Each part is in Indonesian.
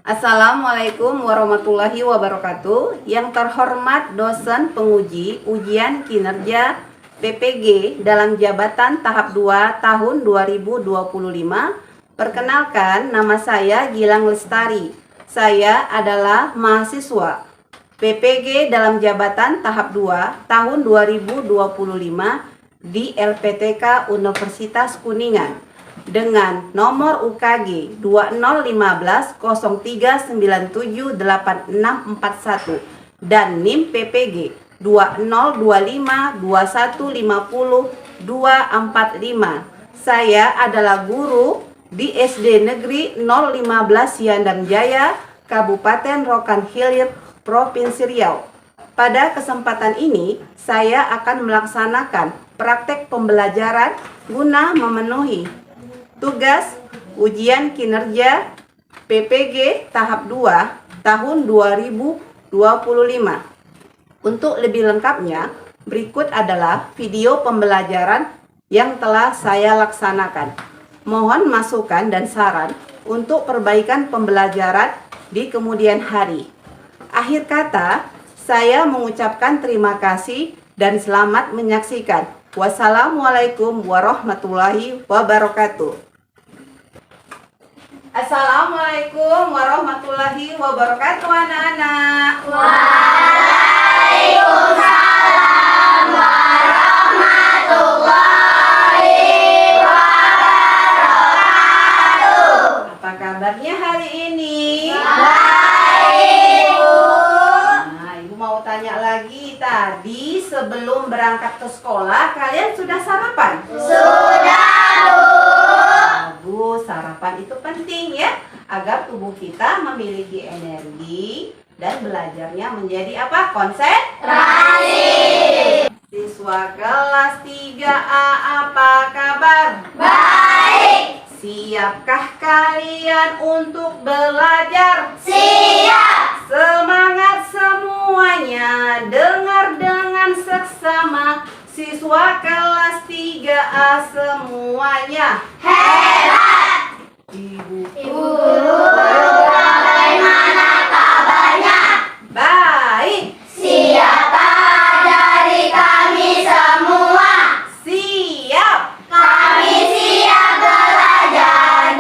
Assalamualaikum warahmatullahi wabarakatuh. Yang terhormat dosen penguji ujian kinerja PPG dalam jabatan tahap 2 tahun 2025. Perkenalkan, nama saya Gilang Lestari. Saya adalah mahasiswa PPG dalam jabatan tahap 2 tahun 2025 di LPTK Universitas Kuningan dengan nomor UKG 201503978641 dan NIM PPG 20252150 Saya adalah guru di SD Negeri 015 Siandang Jaya, Kabupaten Rokan Hilir, Provinsi Riau. Pada kesempatan ini, saya akan melaksanakan praktek pembelajaran guna memenuhi tugas ujian kinerja PPG tahap 2 tahun 2025. Untuk lebih lengkapnya, berikut adalah video pembelajaran yang telah saya laksanakan. Mohon masukan dan saran untuk perbaikan pembelajaran di kemudian hari. Akhir kata, saya mengucapkan terima kasih dan selamat menyaksikan. Wassalamualaikum warahmatullahi wabarakatuh. Assalamualaikum warahmatullahi wabarakatuh, anak-anak. Waalaikumsalam warahmatullahi wabarakatuh. Apa kabarnya hari ini? Baik, Bu. Nah, Ibu mau tanya lagi, tadi sebelum berangkat ke sekolah kalian sudah sarapan? Sudah, Bu. Bagus, sarapan itu penting ya, agar tubuh kita memiliki energi dan belajarnya menjadi apa? Konsentrasi. Siswa kelas 3A, apa kabar? Baik. Siapkah kalian untuk belajar? Siap. Semangat semuanya, dengar dengan seksama. Siswa kelas 3A semuanya. Hebat. Ibu Ibu guru, bagaimana kabarnya? baik. Siapa dari kami semua? Siap. Kami siap belajar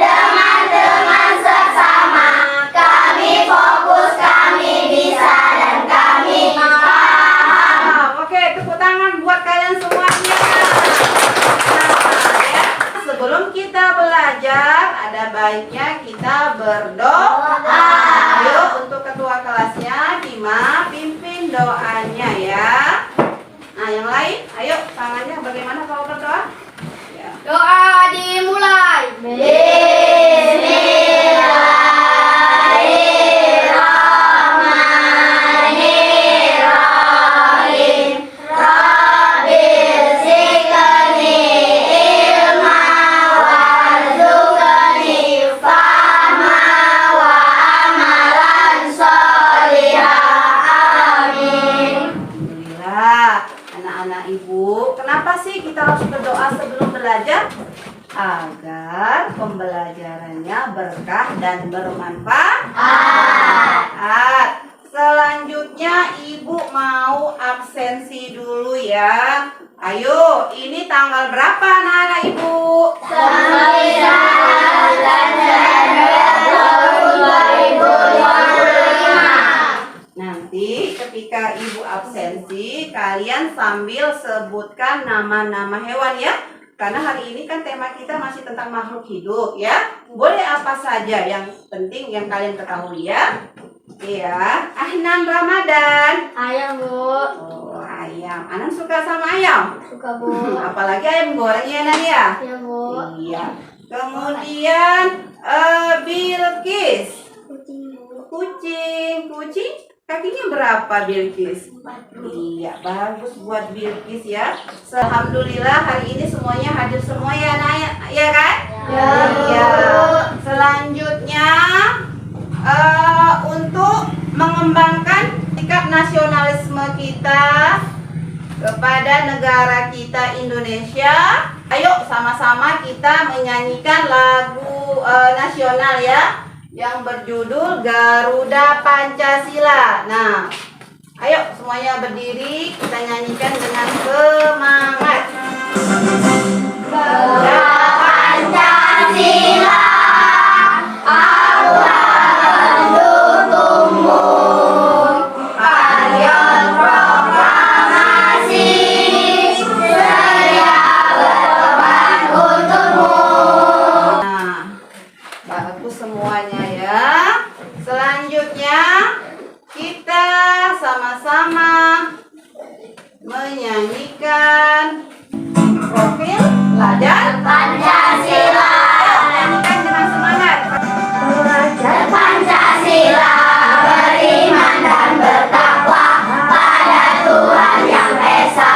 dengan seksama. Kami fokus, kami bisa, dan kami paham. Oke, tepuk tangan buat kalian semuanya. Nah, ya, sebelum kita belajar, ada baiknya kita berdoa. Ayo, untuk ketua kelasnya, Bima, pimpin doanya ya. Nah, yang lain, ayo tangannya bagaimana kalau berdoa? Ya. Doa dimulai. Bismillahirrahmanirrahim. Rabbil zidni ilma warzuqni fahma wa amalan sholihah. Amin. Alhamdulillah, anak-anak ibu, kenapa sih kita harus berdoa sebelum belajar? Agar pembelajarannya berkah dan bermanfaat. Selanjutnya ibu mau absensi dulu ya. Ayo, ini tanggal berapa anak-anak ibu? 9 Nanti ketika ibu absensi, kalian sambil sebutkan nama-nama hewan ya. Karena hari ini kan tema kita masih tentang makhluk hidup ya. Boleh apa saja, yang penting yang kalian ketahui ya. Iya, Ahnan Ramadan. Ayam, Bu. Oh, ayam. Anan suka sama ayam. Suka, Bu. Apalagi ayam goreng ya, Nan ya. Ya, Bu. Iya. Kemudian Bilqis. Kucing. Kakinya berapa Bilqis? Iya, bagus buat Bilqis ya. Alhamdulillah hari ini semuanya hadir semua ya, Naya, ya kan? Ya, Bu. Iya. Selanjutnya untuk mengembangkan sikap nasionalisme kita kepada negara kita Indonesia, ayo sama-sama kita menyanyikan lagu nasional ya. yang berjudul Garuda Pancasila. Nah, ayo semuanya berdiri, kita nyanyikan dengan semangat. Garuda Pancasila, semuanya ya. Selanjutnya kita sama-sama menyanyikan profil pelajar Pancasila, nyanyikan dengan semangat. pelajar Pancasila beriman dan bertakwa pada Tuhan Yang Esa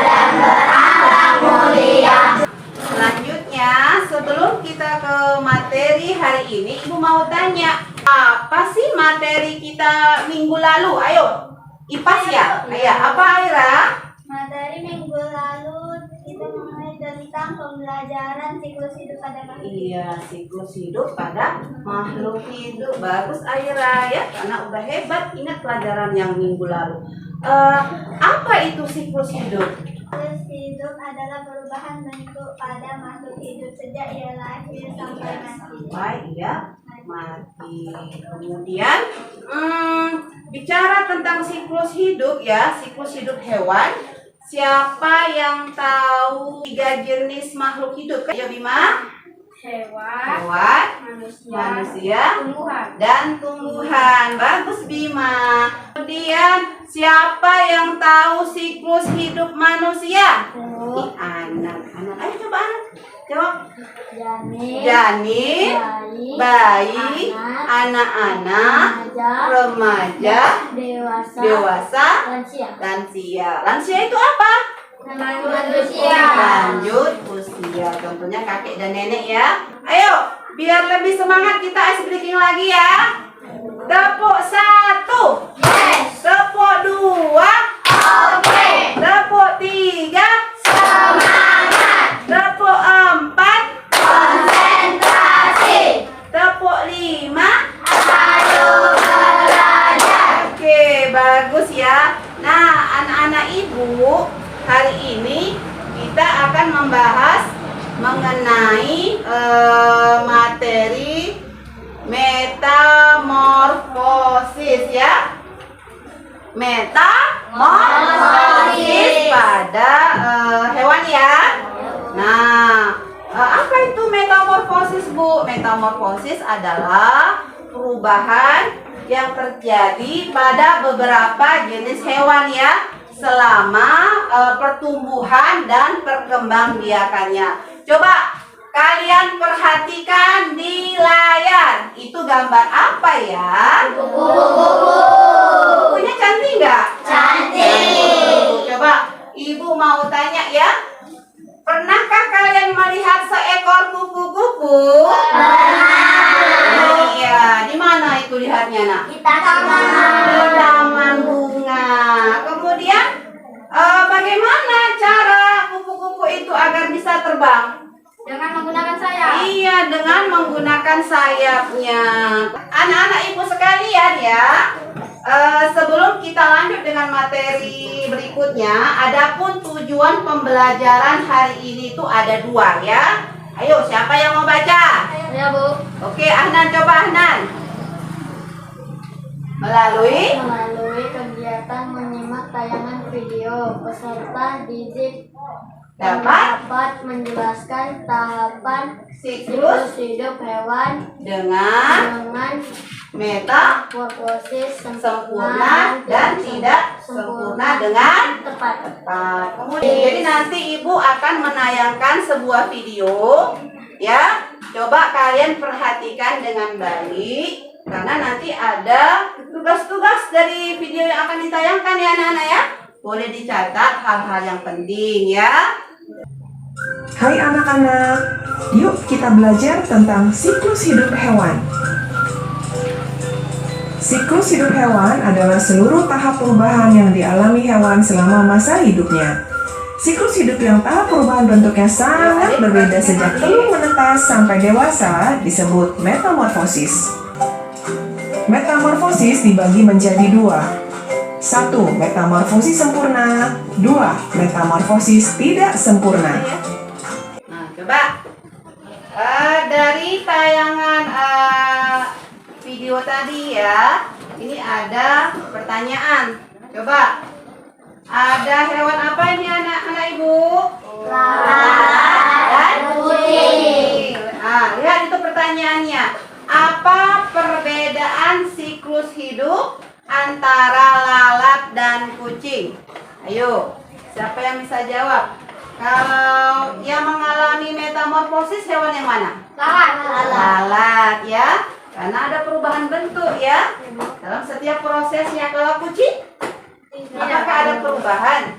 dan berakhlak mulia. Selanjutnya, sebelum kita ke materi hari ini, Ibu mau tanya, apa sih materi kita minggu lalu? Ayo, IPAS ya? Iya, apa Aira? Materi minggu lalu kita mengenai tentang pembelajaran siklus hidup pada makhluk. Iya, siklus hidup pada makhluk hidup. Bagus Aira ya, karena udah hebat ingat pelajaran yang minggu lalu. Apa itu siklus hidup? Siklus hidup adalah perubahan bentuk pada makhluk hidup sejak ia lahir sampai mati. Sampai ia mati. Kemudian bicara tentang siklus hidup ya, siklus hidup hewan. Siapa yang tahu 3 jenis makhluk hidup? Ayo Bima. Hewan, manusia, dan tumbuhan. Bagus Bima. Kemudian siapa yang tahu siklus hidup manusia? Anak. Ayo coba anak. Jawab. Janin, bayi, anak-anak, remaja, dewasa, lansia. Lansia itu apa? Manusia. Lanjut usia, contohnya kakek dan nenek ya. Ayo, biar lebih semangat kita ice breaking lagi ya. Tepuk 1, tepuk 2, tepuk 3, tepuk 4, Konsentrasi. tepuk 5. Ayo belajar. Oke, bagus ya. Nah, anak-anak ibu, hari ini kita akan membahas mengenai materi metamorfosis ya. Metamorfosis pada hewan ya. Nah, apa itu metamorfosis Bu? Metamorfosis adalah perubahan yang terjadi pada beberapa jenis hewan ya selama pertumbuhan dan perkembangbiakannya. Coba kalian perhatikan di layar. Itu gambar apa ya? Bukunya cantik nggak? Cantik. Coba Ibu mau tanya ya. Pernahkah kalian melihat seekor kupu-kupu? Iya, di mana itu lihatnya nak? Di taman. Di taman bunga. Kemudian bagaimana cara kupu-kupu itu agar bisa terbang? Dengan menggunakan sayap. Iya, dengan menggunakan sayapnya. Anak-anak ibu sekalian ya, sebelum kita lanjut dengan materi berikutnya, adapun tujuan pembelajaran hari ini itu ada 2 ya. Ayo, siapa yang mau baca? Ya Bu. Oke, Ahnan, coba Ahnan. Melalui kegiatan menyimak tayangan video, peserta didik dapat menjelaskan tahapan siklus hidup hewan dengan metamorfosis sempurna dan tidak sempurna dengan tepat. Kemudian jadi nanti ibu akan menayangkan sebuah video ya. Coba kalian perhatikan dengan baik karena nanti ada tugas-tugas dari video yang akan ditayangkan ya anak-anak ya. Boleh dicatat hal-hal yang penting ya. Hai anak-anak, yuk kita belajar tentang siklus hidup hewan. Siklus hidup hewan adalah seluruh tahap perubahan yang dialami hewan selama masa hidupnya. Siklus hidup yang tahap perubahan bentuknya sangat berbeda sejak telur menetas sampai dewasa disebut metamorfosis. Metamorfosis dibagi menjadi dua. 1. Metamorfosis sempurna. 2. Metamorfosis tidak sempurna. Nah, coba dari tayangan video tadi ya, ini ada pertanyaan. Coba, ada hewan apa ini anak-anak ibu? Dan kucing. Nah, lihat itu pertanyaannya. Apa perbedaan siklus hidup antara lalat dan kucing? Ayo, siapa yang bisa jawab? Kalau yang mengalami metamorfosis hewan yang mana? Lalat ya, karena ada perubahan bentuk ya dalam setiap prosesnya. Kalau kucing, apakah ada perubahan?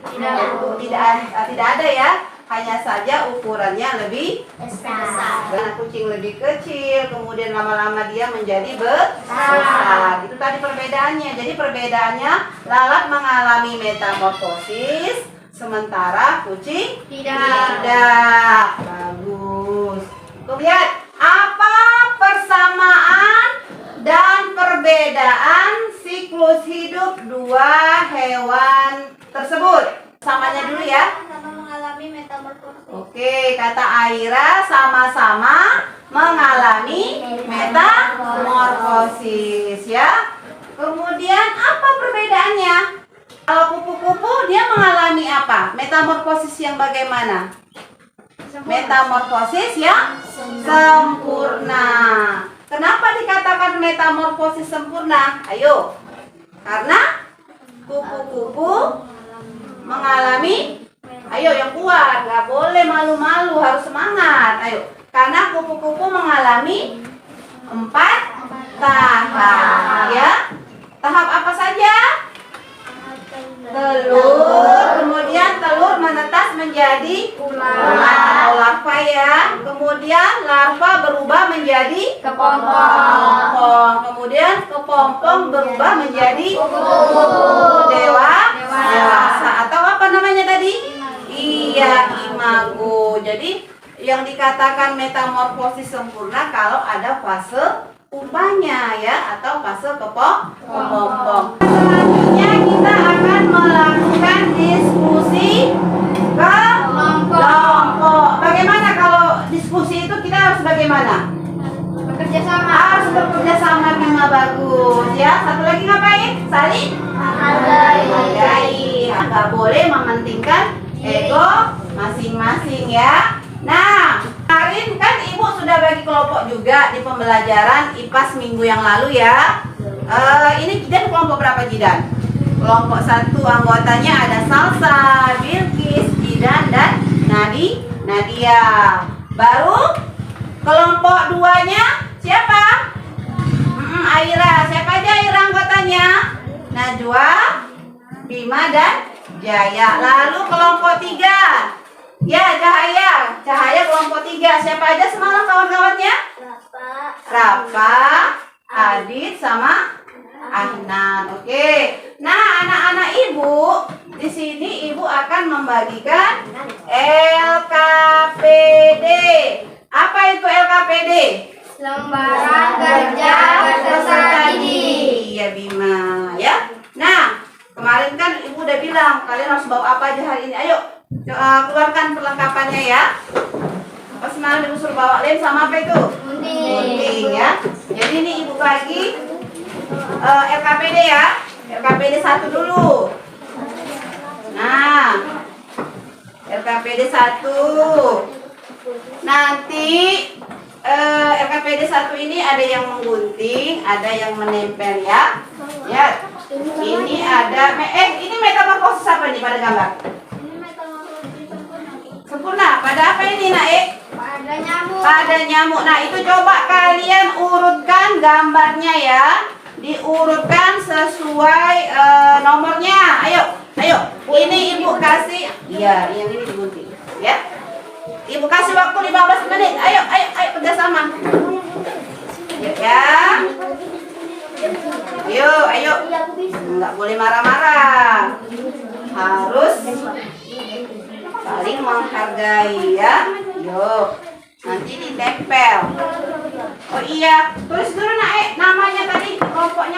Tidak ada ya. Hanya saja ukurannya lebih besar. Karena kucing lebih kecil, kemudian lama-lama dia menjadi besar. Itu tadi perbedaannya. Jadi perbedaannya lalat mengalami metamorfosis, sementara kucing tidak. Bagus. Tuh lihat, apa persamaan dan perbedaan siklus hidup dua hewan tersebut? Samanya dulu ya. Sama mengalami metamorfosis. Oke, kata Aira sama-sama mengalami metamorfosis ya. Kemudian apa perbedaannya? Kalau kupu-kupu dia mengalami apa? Metamorfosis yang bagaimana? Metamorfosis yang sempurna. Kenapa dikatakan metamorfosis sempurna? Ayo. Karena kupu-kupu mengalami, ayo yang kuat, nggak boleh malu-malu, harus semangat. Ayo, karena kupu-kupu mengalami 4 tahap ya. Tahap apa saja? Telur, kemudian telur menetas menjadi ular larva ya. Kemudian larva berubah menjadi kepompong. Kemudian kepompong berubah menjadi dewasa. Atau apa namanya tadi? Iya, imago. Jadi yang dikatakan metamorfosis sempurna kalau ada fase pupanya ya, atau fase kepompong. Selanjutnya kita akan melakukan diskusi kelompok. Bagaimana kalau diskusi itu kita harus bagaimana? Bekerja sama. Harus bekerja sama, Bima, bagus ya. Satu lagi ngapain? Saling menghargai. Nggak boleh mementingkan ego masing-masing ya. Nah, kemarin kan Ibu sudah bagi kelompok juga di pembelajaran IPA seminggu yang lalu ya. Ini Jidan kelompok berapa Jidan? Kelompok 1 anggotanya ada Salsa, Bilkis, Jidan, dan Nadia. Baru kelompok 2-nya siapa? Aira. Siapa aja Aira anggotanya? Najwa, Bima, dan Jaya. Lalu kelompok 3. Ya, Cahaya kelompok 3. Siapa aja semalam kawan-kawannya? Rafa, Adit, sama Ahnan. Oke. Nah, anak-anak Ibu, di sini Ibu akan membagikan LKPD. Apa itu LKPD? Lembaran kerja peserta didik. Iya, Bima, ya. Nah, kemarin kan Ibu udah bilang kalian harus bawa apa aja hari ini. Ayo, keluarkan perlengkapannya ya. Pas semalam Ibu suruh bawa lem sama apa itu? Gunting ya. Jadi ini Ibu bagi LKPD ya. LKPD 1 dulu. Nah, LKPD 1. Nanti LKPD 1 ini ada yang menggunting, ada yang menempel ya. Ya. Ini ada ini metamorfosis apa nih pada gambar? Sempurna. Pada apa ini, Naik? Pada nyamuk. Pada nyamuk. Nah, itu coba kalian urutkan gambarnya ya. Diurutkan sesuai nomornya. Ayo. Ini Ibu kasih. Iya, yang ini digunting. Ya. Ibu kasih waktu 15 menit. Ayo kerjasama. Ya. Ayo. Nggak boleh marah-marah. Harus saling menghargai ya. Yuk. Nanti ditempel. Oh iya, tulis dulu Naik namanya tadi kelompoknya.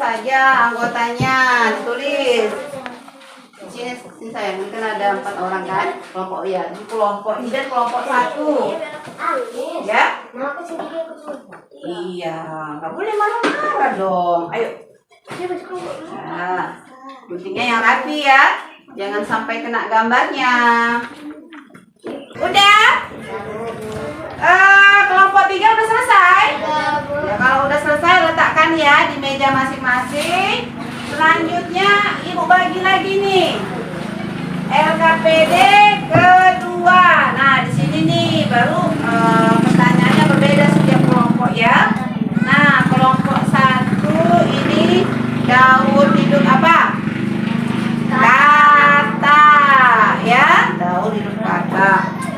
saja anggotanya? Ditulis. Sini sayang, ini kan ada 4 orang kan? Kelompok ya. Ini kelompok ini dan kelompok 1. Ya? Iya, nggak boleh marah-marah dong. Ayo. Nah, guntingnya yang rapi ya. Jangan sampai kena gambarnya. Udah? Kelompok 3 udah selesai? Ya, kalau udah selesai letakkan ya di meja masing-masing. Selanjutnya ibu bagi lagi nih. LKPD kedua. Nah, di sini nih baru pertanyaannya berbeda setiap kelompok ya. Nah, kelompok 1 ini daur hidup apa? Kata ya, daur hidup kata.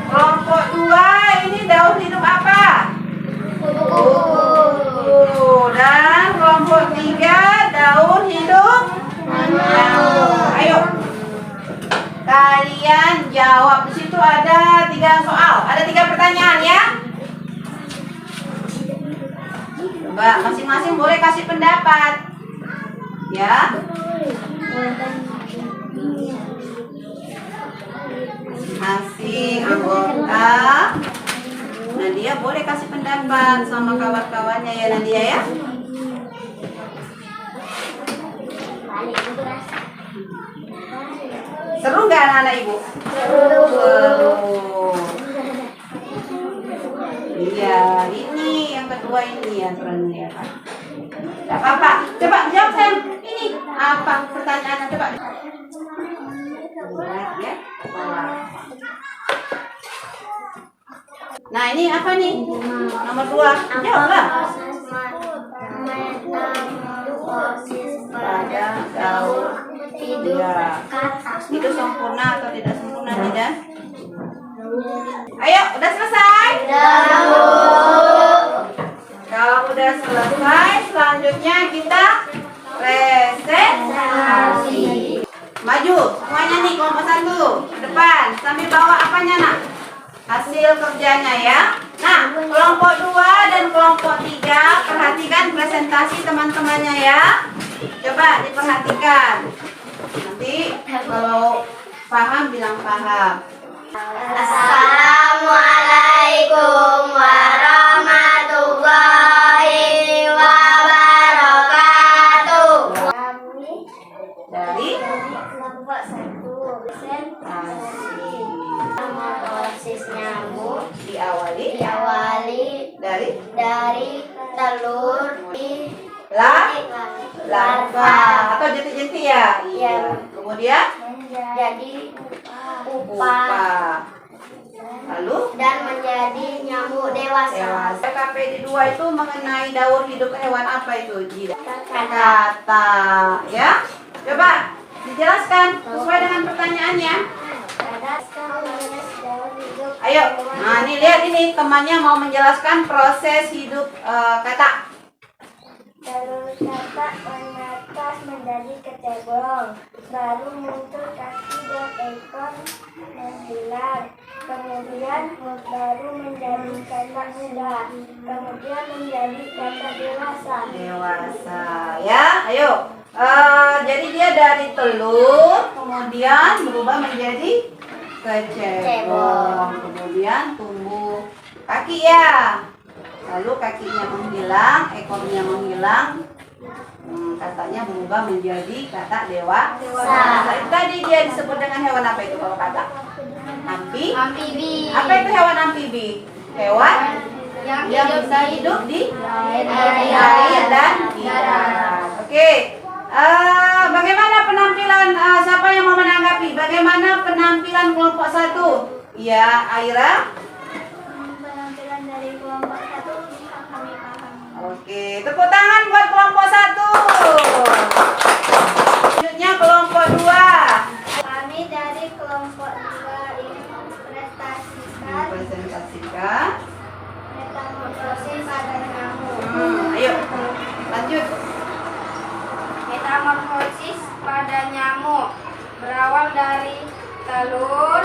Kelompok 2 ini daur hidup apa? Dan kelompok 3 daur hidup ayo kalian jawab. Di situ ada 3 soal, ada 3 pertanyaan ya. Coba masing-masing boleh kasih pendapat ya. Masing anggota Nadia boleh kasih pendapat sama kawan-kawannya ya Nadia ya. Seru nggak anak-anak ibu? Seru. Iya, ini yang kedua ini ya sebenarnya Pak. Gak apa-apa. Coba jawab sayang. Ini apa pertanyaannya coba? Ya. Nah ini apa nih? Nomor 2. Jawablah. Pada daur hidup kata. Itu sempurna atau tidak sempurna tidak? Ayo, udah selesai? Kalau udah selesai, selanjutnya kita presentasi. Maju, semuanya nih kelompok 1 ke depan sambil bawa apanya nak? Hasil kerjanya ya. Nah, kelompok 2 dan kelompok 3 perhatikan presentasi teman-temannya ya. Coba diperhatikan. Nanti kalau paham bilang paham. Assalamualaikum warahmatullahi wabarakatuh. Kami Dari kelompok 1 presentasi. Proses nyamuk diawali dari telur di larva atau jentik-jentik ya. Iya. Kemudian menjadi pupa lalu dan menjadi nyamuk dewasa. KPD 2 itu mengenai daur hidup hewan apa itu? Kata. Kata ya. Coba dijelaskan sesuai dengan pertanyaannya. Ayo, nah ini lihat ini temannya mau menjelaskan proses hidup kata. Telur kata menetas menjadi kecebong, baru muncul kaki dan ekor menghilang, kemudian baru menjadi kata muda, kemudian menjadi kata dewasa. Dewasa ya, ayo. Jadi dia dari telur kemudian berubah menjadi kecebong, kemudian tumbuh kaki ya. Lalu kakinya menghilang, ekornya menghilang, katanya berubah menjadi kata dewasa. Itu tadi dia disebut dengan hewan apa itu kalau kata? Amfibi. Apa itu hewan amfibi? Hewan yang bisa hidup di air dan di darat. Oke. Bagaimana penampilan? Siapa yang mau menanggapi? Bagaimana penampilan kelompok 1? Ya, Aira. Penampilan dari kelompok 1 bisa kami pahami. Oke, tepuk tangan buat kelompok 1. Selanjutnya kelompok 2. Kami dari kelompok 2 ini Presentasikan. metamorfosis pada nyamuk. Ayo, lanjut. Metamorfosis pada nyamuk berawal dari telur,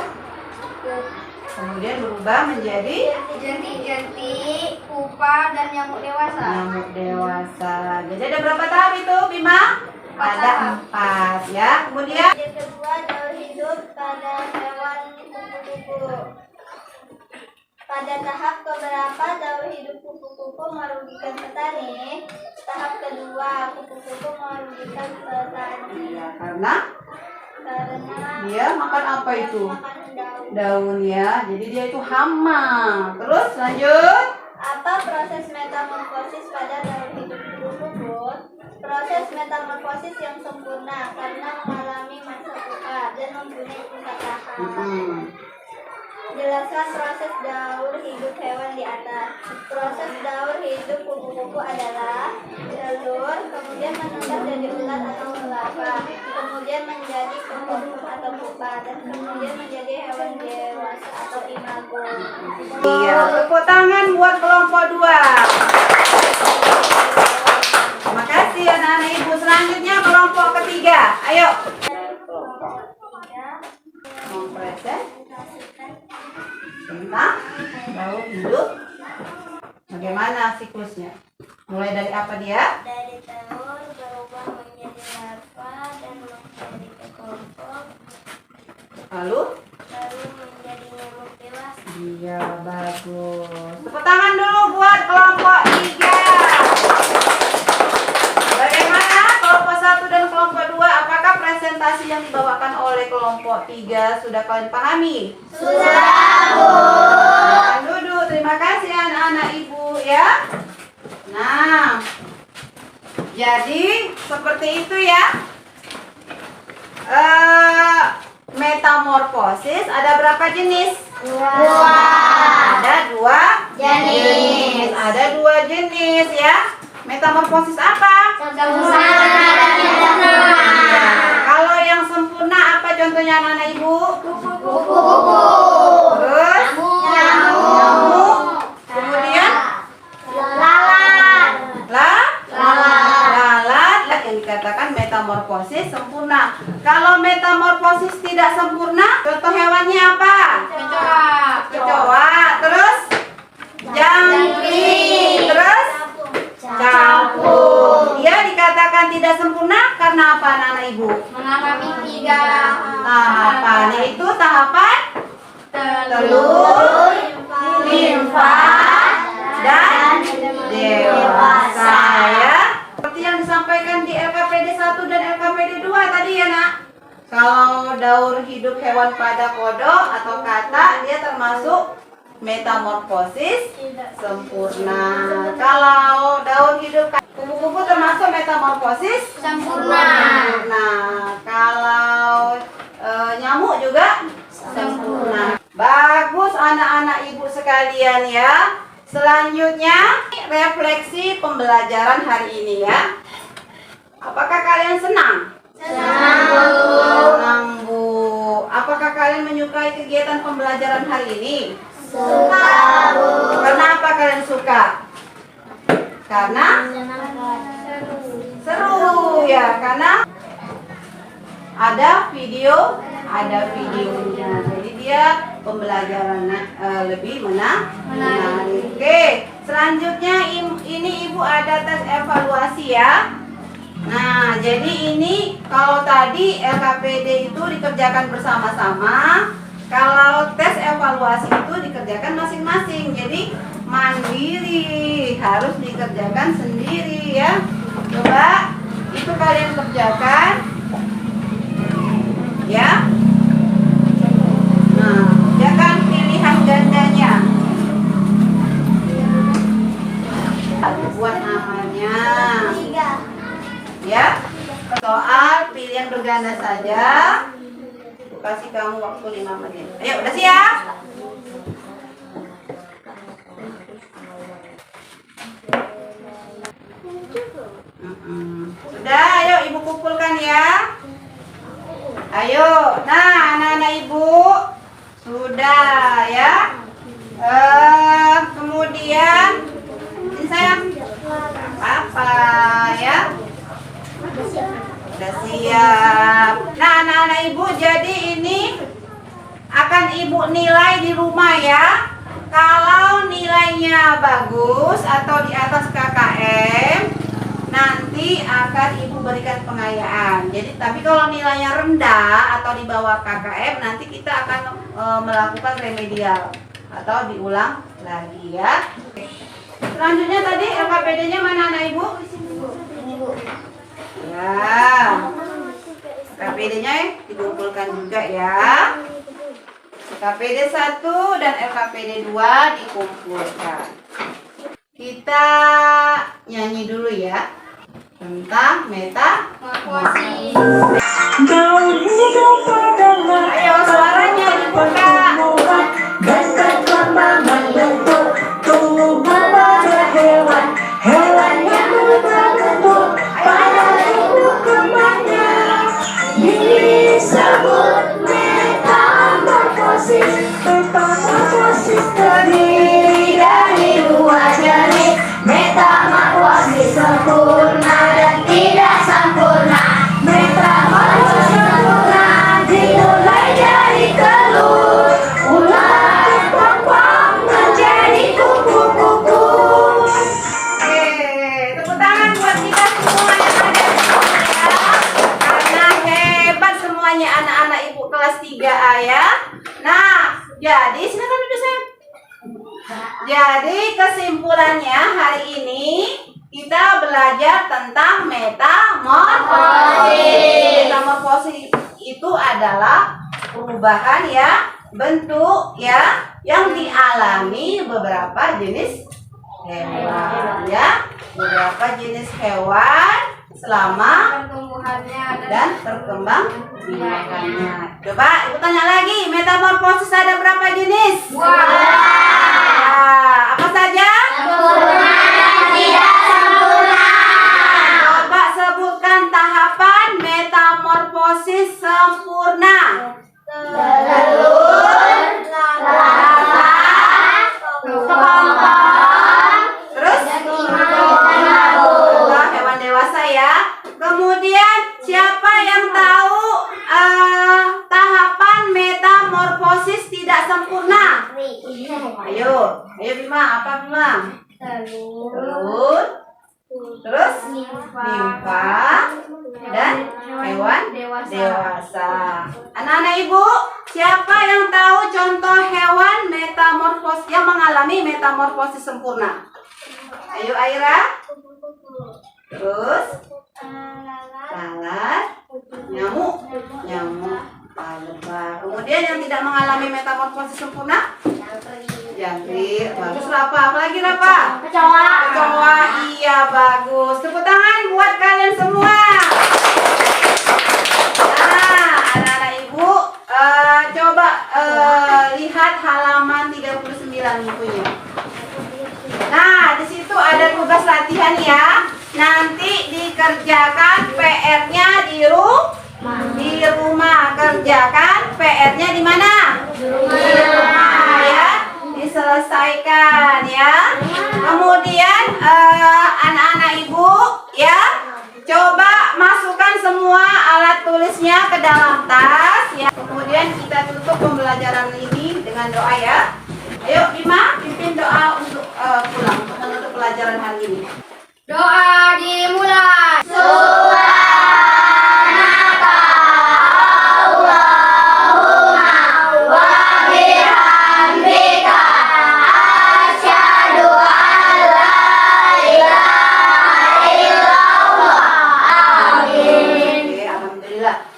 Kemudian berubah menjadi jentik-jentik, pupa, dan nyamuk dewasa. nyamuk dewasa. Jadi ada berapa tahap itu, Bima? Ada 4 ya. Kemudian Yang kedua, daur hidup pada hewan kupu-kupu. Pada tahap keberapa daur hidup kupu-kupu merugikan petani? Tahap kedua, kupu-kupu merugikan petani ya, karena karena dia makan apa itu? makan daun. Daun ya. Jadi dia itu hama. Terus lanjut. Apa proses metamorfosis pada daur hidup kupu-kupu? Proses metamorfosis yang sempurna karena mengalami masa tua dan mempunyai 4 tahap. Jelaskan proses daur hidup hewan di atas. Proses daur hidup kupu-kupu adalah telur, kemudian menetas jadi ulat atau larva, kemudian menjadi kokoh atau pupa, dan kemudian menjadi hewan dewasa atau imago. Iya, tepuk tangan buat kelompok 2. Terima kasih anak-anak ibu. Selanjutnya kelompok ketiga. Ayo. Mempresentasikan tentang daur hidup. Bagaimana siklusnya? Mulai dari apa dia? Dari telur berubah menjadi larva dan menjadi kelompok, Lalu? lalu menjadi nyamuk dewasa. Iya, bagus. Tepuk tangan dulu buat kelompok 3. Bagaimana kelompok 1 dan kelompok 2? Apakah presentasi yang dibawakan oleh kelompok 3 sudah kalian pahami? Sudah, Bu. Silakan duduk. Terima kasih anak-anak ibu ya. Nah, jadi seperti itu ya. Metamorfosis ada berapa jenis? Ada 2 jenis. Ada 2 jenis ya. Metamorfosis apa? Iya. Kalau yang sempurna apa contohnya anak-anak ibu? Terus nyamuk. Kemudian lalat yang dikatakan metamorfosis sempurna. Kalau metamorfosis tidak sempurna, contoh hewannya apa? Kecoa. Terus jangkrik. Terus capung. Dia dikatakan tidak sempurna karena apa anak-anak ibu? Mengalami 3 Tahapan, yaitu tahapan telur, limfa, dan dewasa ya. Seperti yang disampaikan di LKPD 1 dan LKPD 2 tadi ya nak. Kalau daur hidup hewan pada kodok atau kata, dia termasuk metamorfosis sempurna. Kalau daur hidup kupu-kupu termasuk metamorfosis sempurna. Kalau nyamuk juga sempurna. Bagus anak-anak ibu sekalian ya. Selanjutnya refleksi pembelajaran hari ini ya. Apakah kalian senang? Senang Bu. Apakah kalian menyukai kegiatan pembelajaran hari ini? Suka, Bu. Kenapa kalian suka? Karena seru ya, karena ada videonya. Jadi dia pembelajaran lebih menarik. Oke, selanjutnya ini Ibu ada tes evaluasi ya. Nah, jadi ini kalau tadi LKPD itu dikerjakan bersama-sama, kalau tes evaluasi itu dikerjakan masing-masing. Jadi mandiri, harus dikerjakan sendiri ya. Coba itu kalian kerjakan ya. Nah, kerjakan pilihan gandanya. Buat namanya. 3. Ya, soal pilihan berganda saja. Aku kasih kamu waktu 5 menit. Ayo, udah siap? Sudah, ayo ibu kumpulkan ya. Ayo, nah anak-anak ibu sudah ya. Kemudian ini sayang apa ya? Sudah siap. Nah anak-anak ibu, jadi ini akan ibu nilai di rumah ya. Kalau nilainya bagus atau di atas KKM, nanti akan akan ibu berikan pengayaan. Jadi tapi kalau nilainya rendah atau di bawah KKM nanti kita akan melakukan remedial atau diulang lagi ya. Selanjutnya tadi LKPD-nya mana anak ibu? Ya. LKPD-nya dikumpulkan juga ya. LKPD 1 dan LKPD 2 dikumpulkan. Kita nyanyi dulu ya tentang metamorfosis. Ayo suaranya dibuka. Dan perkembangan bentuk tubuh pada hewan yang berbentuk pada tubuh kembangnya disebut metamorfosis. Metamorfosis terdiri dari dua jenis, metamorfosis sempurna dan tidak sempurna. Metamorfosis sempurna dimulai dari telur, ular berkembang menjadi kupu-kupu. Tepuk tangan buat kita semua yang ada di sini ya. Karena hebat semuanya anak-anak ibu kelas 3A ya. Nah, jadi silakan duduk sayang. Jadi kesimpulannya hari ini kita belajar tentang metamorfosis. Metamorfosis itu adalah perubahan ya bentuk ya yang dialami beberapa jenis hewan ya, beberapa jenis hewan selama Pertumbuhannya dan berkembang biakannya. Coba ibu tanya lagi, metamorfosis ada berapa jenis? Apa saja? Coba sebutkan tahapan metamorfosis sempurna. Terus hewan dewasa ya. Kemudian siapa yang tahu tahapan metamorfosis tidak sempurna? Ayo Bima, apa Bima? Telur, terus nimfa dan hewan dewasa. Anak-anak ibu, siapa yang tahu contoh hewan metamorfosis yang mengalami metamorfosis sempurna? Ayo Aira. Terus lalat, nyamuk, lebah. Kemudian yang tidak mengalami metamorfosis sempurna? Jangkrik. Bagus Rafa. Apalagi Rafa? Kecoa. Iya bagus. Tepuk tangan buat kalian semua. Nah, anak-anak ibu, coba lihat halaman 39 bukunya. Nah, di situ ada tugas latihan ya. Nanti dikerjakan PR-nya di rumah. Kerjakan PR-nya di mana? Di rumah ya. Diselesaikan ya. Kemudian anak-anak ibu ya, coba masukkan semua alat tulisnya ke dalam tas ya. Kemudian kita tutup pembelajaran ini dengan doa ya. Ayo Bima, pimpin doa untuk pulang, untuk menutup pelajaran hari ini. Doa dimulai.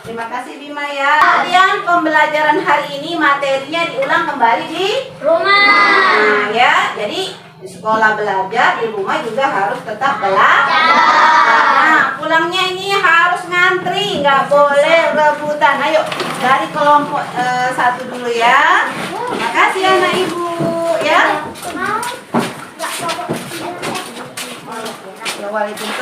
Terima kasih Bima ya. Kalian pembelajaran hari ini materinya diulang kembali di Rumah. Nah ya, jadi di sekolah belajar, di rumah juga harus tetap belajar. Nah, pulangnya ini harus ngantri, nggak boleh rebutan. Ayo dari kelompok 1 dulu ya. Terima kasih anak ibu ya. Waalaikumsalam.